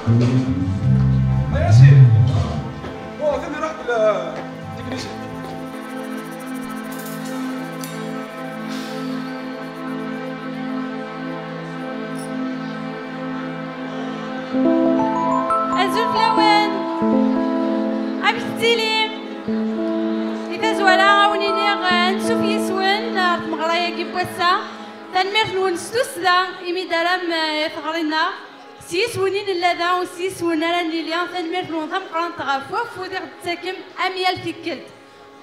ياسين هو ثاني رحت للتكنيشن. أزول فلاوان أبي تتيليم إذا زوالا ونينيغ نشوف يسون مغرايا كيبوسا تنمير نونستوس دا إمي دارام يثغرنا سيس ونين اللذا وسيس ونالان ليليان تنمير نونثم قران تغافوف ودير تاكم أميال في كلت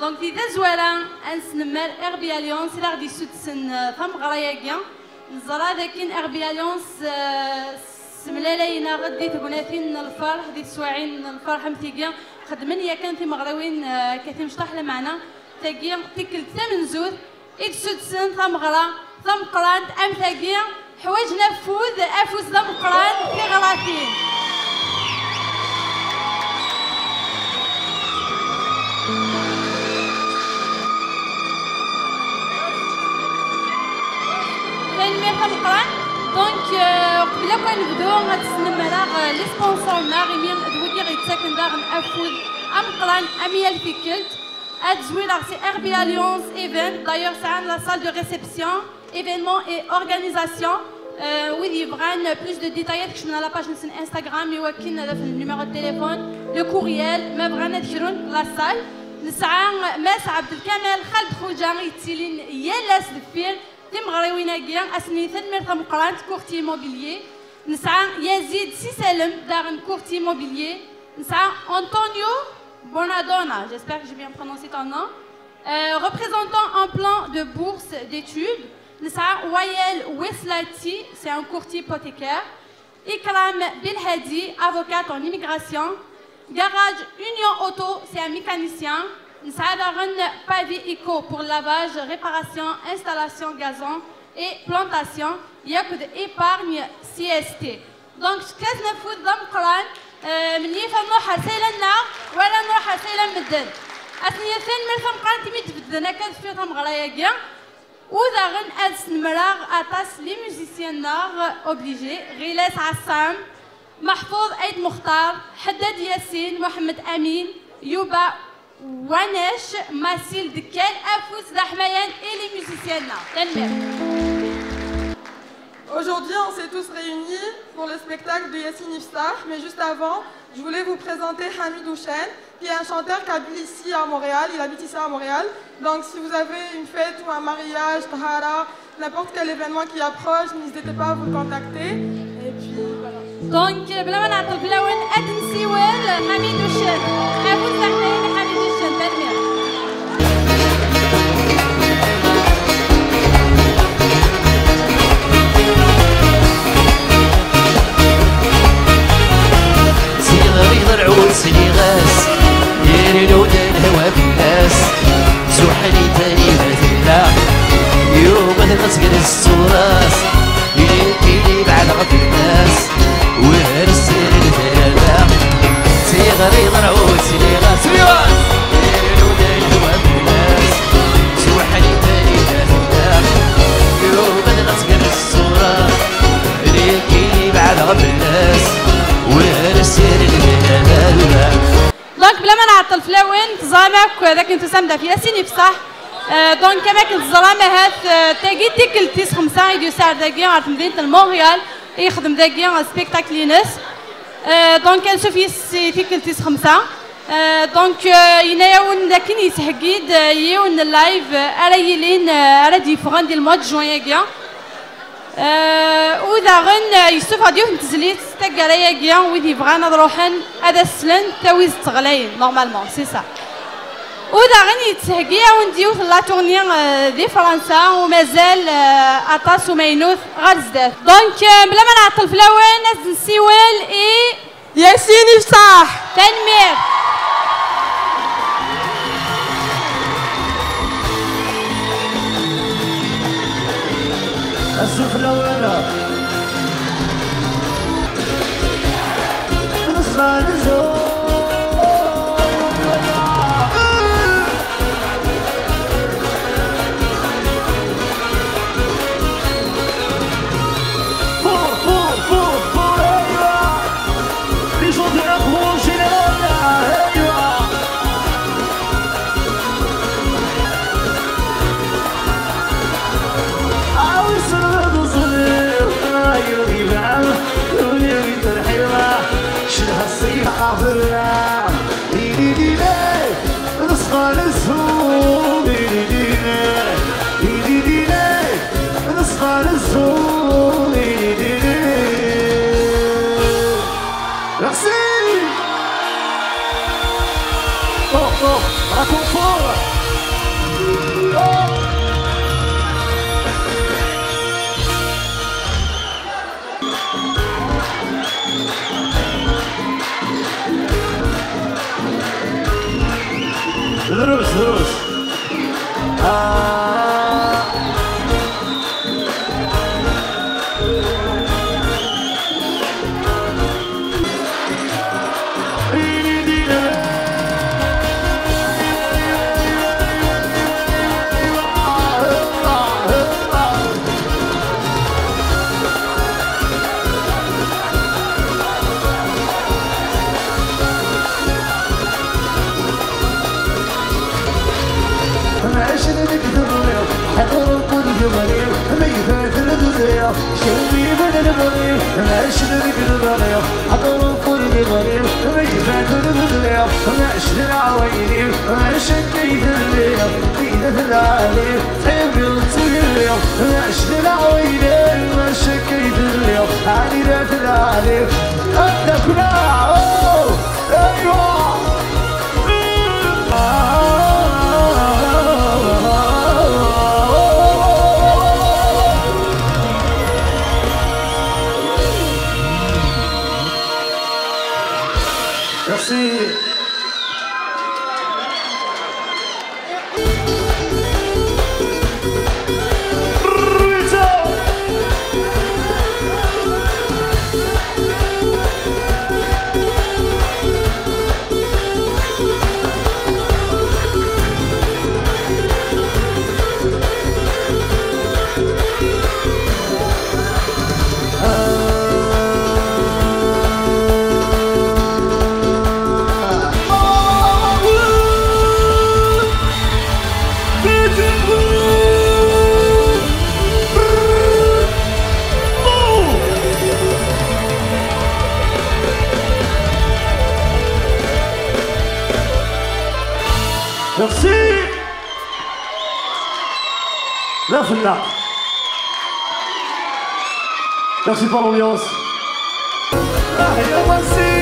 دونك إذا زوالا أنسنمال إغبي أليونس إلا غدي سودسن ثم غرايا كيان نزرا ذاكين إغبي أليونس سملالينا غدي تقناتين الفرح دي تسواعين الفرح متيقيا خدمن يا كان في مغراوين كثير مشطح معنا تاقيا تكل ثمن زود إتسودسن ثم غرا ثم قران أم تاقيا حوايجنا فوذ أفوز ثم قران في غلاثين ثاني ثم قران دونك قبل ما نبداو غتسنى مراغ لي سبونسور ناغي دوكي غيتساكن داغن افوذ ام قران اميال في كلت اتزوي لا سي ار بي اليونس ايفنت دايوغ ساعه لا سال دو ريسبسيون ايفينمون اي اورغانيزاسيون ويدي بغان بلوس دو ديتايات كش من لا باج نسن انستغرام يوكلنا في النيميرو التليفون لو كوريال ما بغانا تشرون لا سال نسعى ماس عبد الكامل خالد خوجا يتسيلين يالاس دفير تمغريوينا كيا اسني تنمير ثم قرانت كورتي موبيليي نسعى يزيد سيسلم دارن كورتي موبيليي نسعى انطونيو بونادونا j'espère que j'ai bien prononcé ton nom représentant en plan de bourse d'études نسعى وائل ويسلاتي c'est un courtier hypothécaire Ikram Bilhadi avocate en immigration Garage Union Auto c'est un mécanicien نسعى دارن Pavi Eco pour lavage réparation installation gazon et plantation ياخذ épargne CST donc كاس نفوت ضم قران من يفهم نروح سيلنا ولا نروح سيلا مدن أثنية ثاني من ثم قران تميت بدنا كاس في ثم غلايا كيا وذا غن ألس نمراغ أتاس لي ميوزيسيان نار أوبليجي غيلاس عسام محفوظ عيد مختار حداد ياسين محمد أمين يوبا ونش ماسيل دكال أفوس دحميان et les musiciens نار Aujourd'hui, on s'est tous réunis pour le spectacle de Yassine Iftar, mais juste avant, je voulais vous présenter Hamid Houchen, qui est un chanteur qui habite ici à Montréal, il habite ici à Montréal. Donc si vous avez une fête ou un mariage, tahara, n'importe quel événement qui approche, n'hésitez pas à vous contacter. Et puis voilà. Donc, بلا ما نعطل بلا وين أتنسيوال حميد هوشين أفوز دحميان حميد هوشين تنمير ضرعون سني غاس ديري لودا الهوا في الناس سوحني تاني مثلا يوم تغسقل الصوراس يلي بعد غد الناس وهرسل الثلاثة صغري ضرعون سني غاس ديري لودا الهوا في الناس سوحني تاني مثلا يوم تغسقل الصوراس يلي بعد غد الناس دونك بلا ما نعطل فلاوين تزامك ذاك انتو سامده في ياسين يفصح دونك كما كنت الظلامه هات تاقي تيكل تيس خمسة يديو ساعة داكيا عرف مدينة المونريال يخدم داكيا سبيكتاكل ينس دونك نشوف تيكل تيس خمسة دونك ينايون داكين يسحقيد يون اللايف على يلين على ديفران ديال الموا جوان ياكيا وإذا غن يسوف غادي تزليت تاكارايا كيا ويدي بغانا نروحن هذا السلن تاويز تغلين نورمالمون سي سا وإذا غن يتسهقيا ونديو في لا تورني دي فرنسا ومازال أطاس ومينوث غير زداد دونك بلا ما نعطل فلاوين ناس نسيوال إي ياسين يفتح تنمير السفلى ورا نصران الزور دروس شلبي من المغيب ماشي بالغريب حضروا كل غريب ميفات الغريب ماشي العويني ماشي كيف الليل كيف العليل تحبي الطيب ماشي العويني ماشي كيف الليل عليلات العليل عندك لا ايوه Merci. Merci pour l'ambiance. Merci.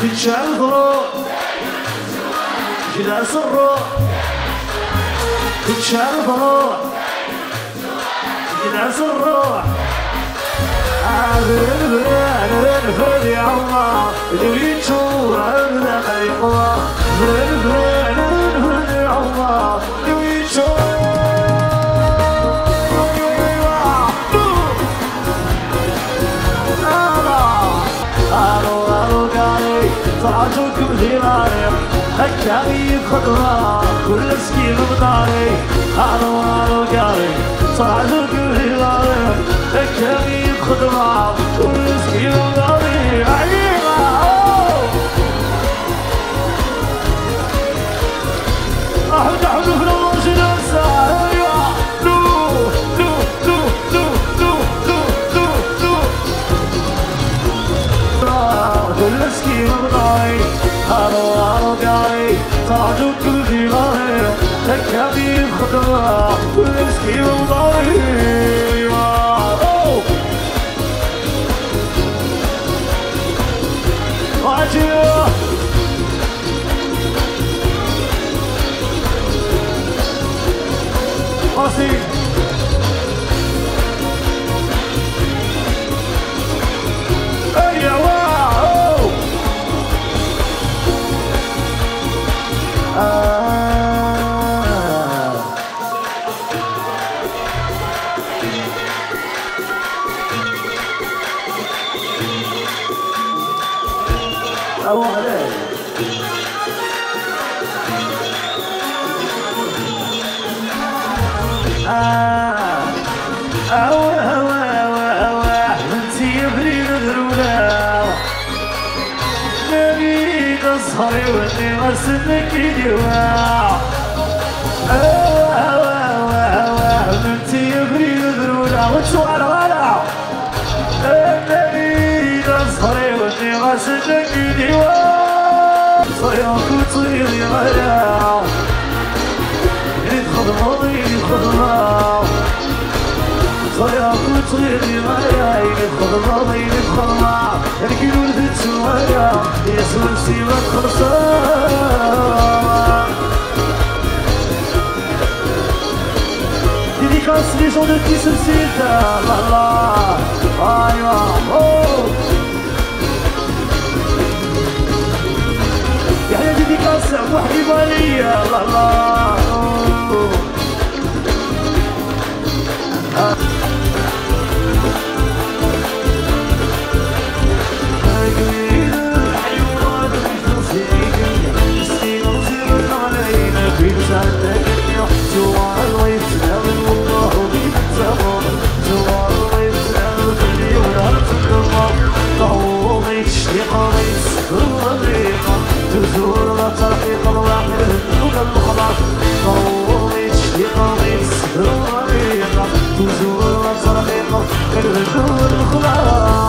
تتشال الروح جلاس الروح تتشال الروح جلاس الروح الفرد يا الله اللي يشوف عندنا خيقوا الفرد يا الله اللي يشوف صعدوكم ثمانية الكاري خطرة كل سكين بطاري عالو قاري صعدوكم ثمانية الكاري خطرة كل سكين بطاري عيبة أحد في الوش نفسه كل سكين بطاري عالو قاري صعدوكم ثمانية الكاري خطرة كل سكين بطاري واجهه أصيل أيوة أو عليك انتي بريد ذرونا نبي نصحي واني غسلك دواء انتي بريد ذرونا وتشوار غلا نبي نصحي واني غسلك دواء صياك وطيري غلا يدخل ماضي يدخل ماضي صياك وطيري غلا يدخل ماضي يدخل ماضي الكيلو لذت سوايا يسوى سيما الخرصان Dédicace les gens de qui se citent, la la, aïe, oh. يحيى dédicace أبو حبيبة ليا لا لا تزور لا ترقيق الواحد دون الخلاص طولي تشتيق غير الطريقة تزور لا ترقيق غير دون الخلاص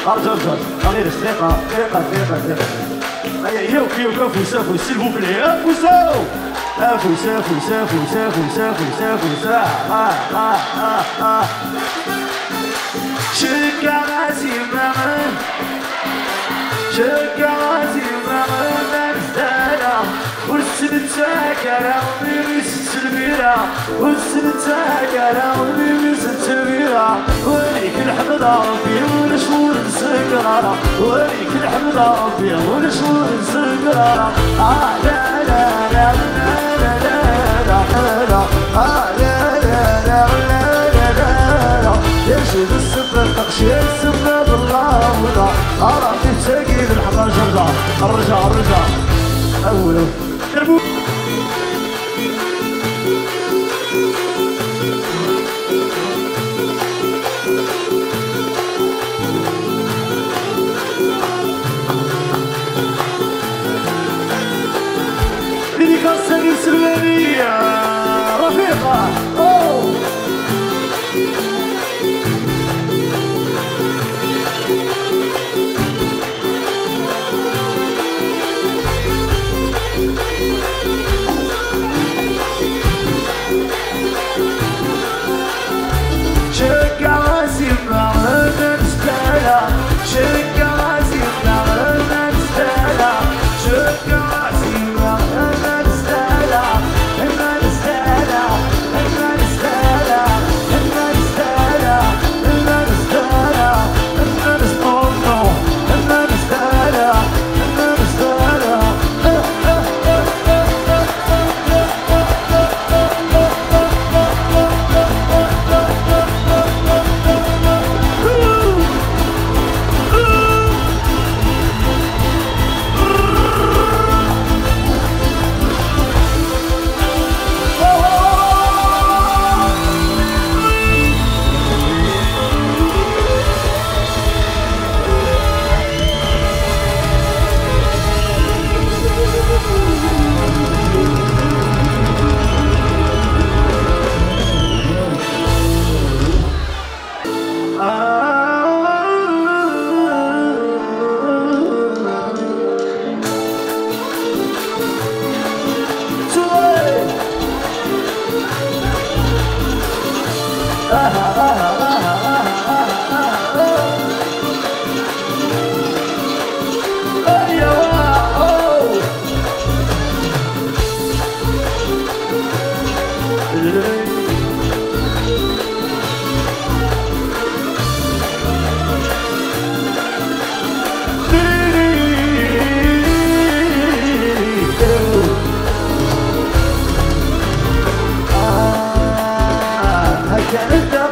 ارجع غير الثقة ثقة هيا يوكيو فوسا s'il vous plaît فوسا شكا غازي مغن نزدانا والسنتاكرا ونمس التلميرة والسنتاكرا ونمس التلميرة وليك الحمد ربي ونشور نسكرارا وليك الحمد ربي ونشور نسكرارا لا لا لا لا لا لا لا لا يشهد السفر تقشي السفر بالله ولا أراضي تساقي بالحقا رجع أوله دربو اللي كان ساقي السلمانية رفيقة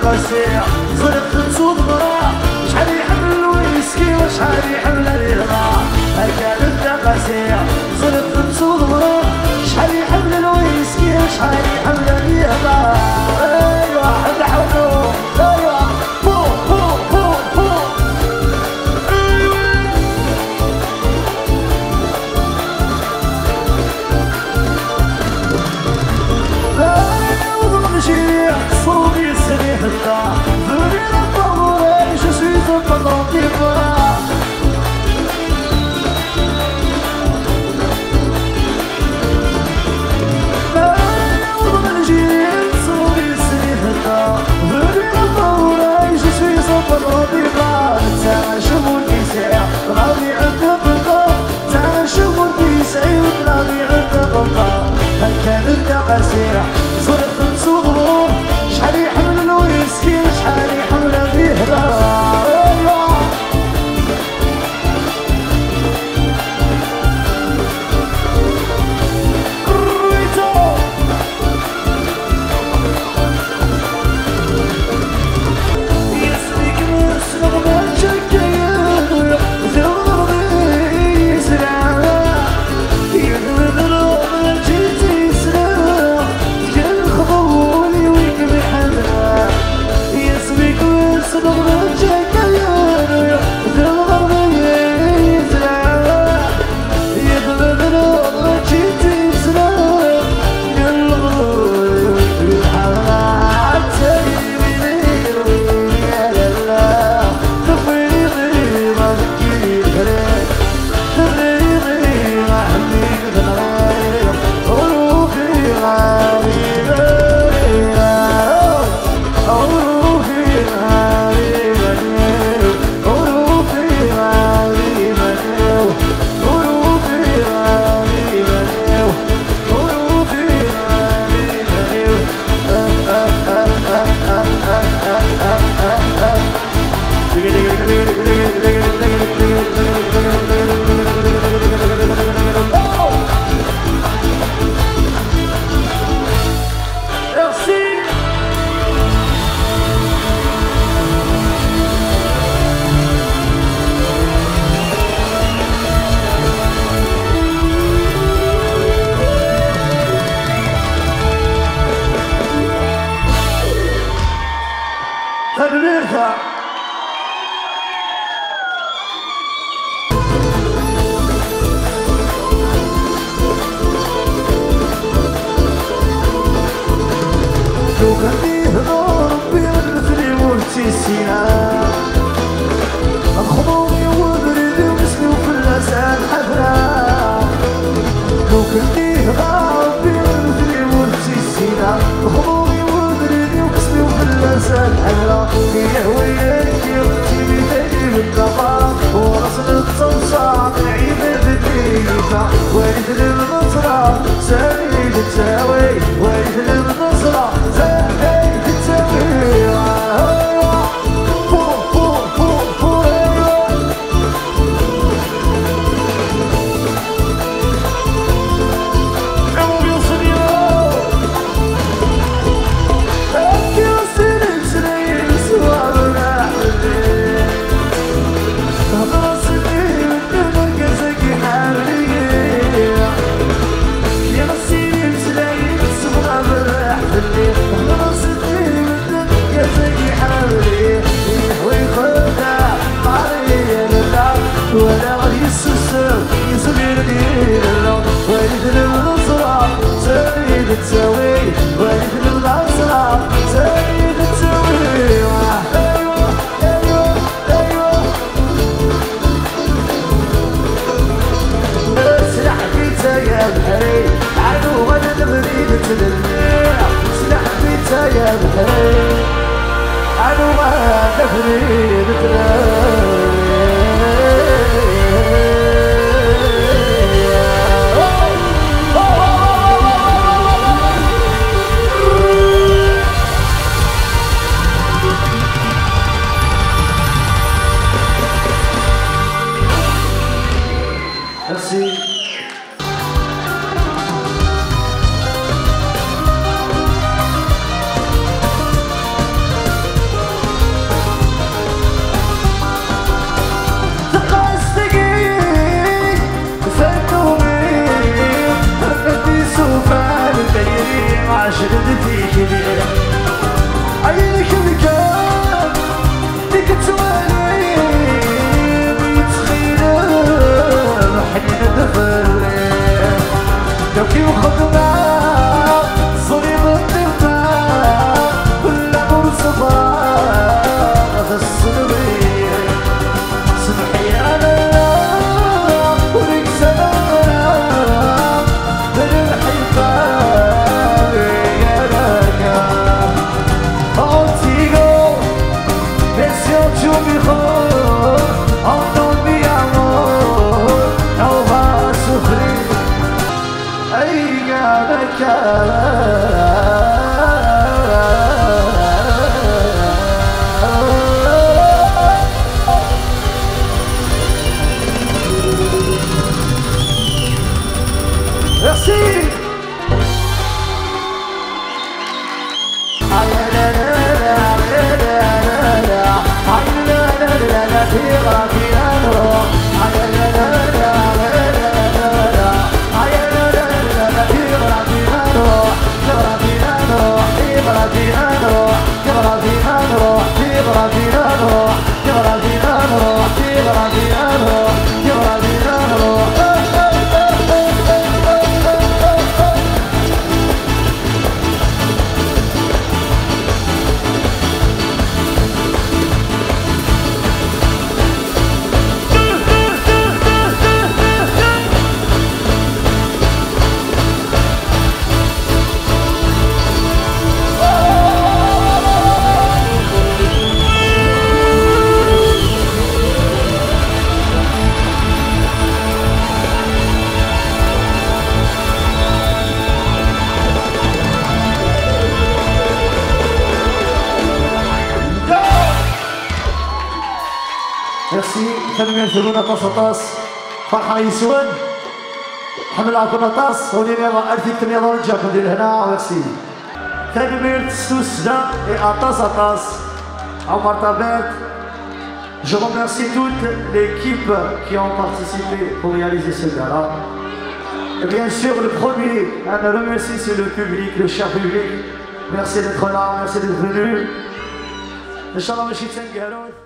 قاسية زرقت صدمرة شحال يحمل ويسكي وشحال يحمل الرضا كانت قاسية زرقت صدمرة شحال يحمل ويسكي وشحال يحمل الرضا ايوا حد حولو ايوا فوق فوق فوق فوق Je suis un pendant qui va. Je suis un pendant qui va. C'est un chemin qui sert, la vie est un peu grave. C'est un chemin qui sert, la vie est un peu grave. كانت قاسية صرت صغرو شحال يحمل ويسكي شحال يحمل بيهضر يغرى بينا نروح يغرى بينا نروح يغرى بينا نروح يغرى بينا نروح ميرسي كانوا ينزلونا طاس فرحة يسود حمل عكونا طاس ولينا 1300 جاكم ديال هنا ميرسي ثاني ميرت سوسدا et أطاس عمر طابات. Je remercie toute l'équipe qui ont participé pour réaliser ce gala. Et bien sûr le premier à me remercier c'est le public, le cher public. Merci d'être là, merci d'être venu. Inch'Allah, Machid Sengarout.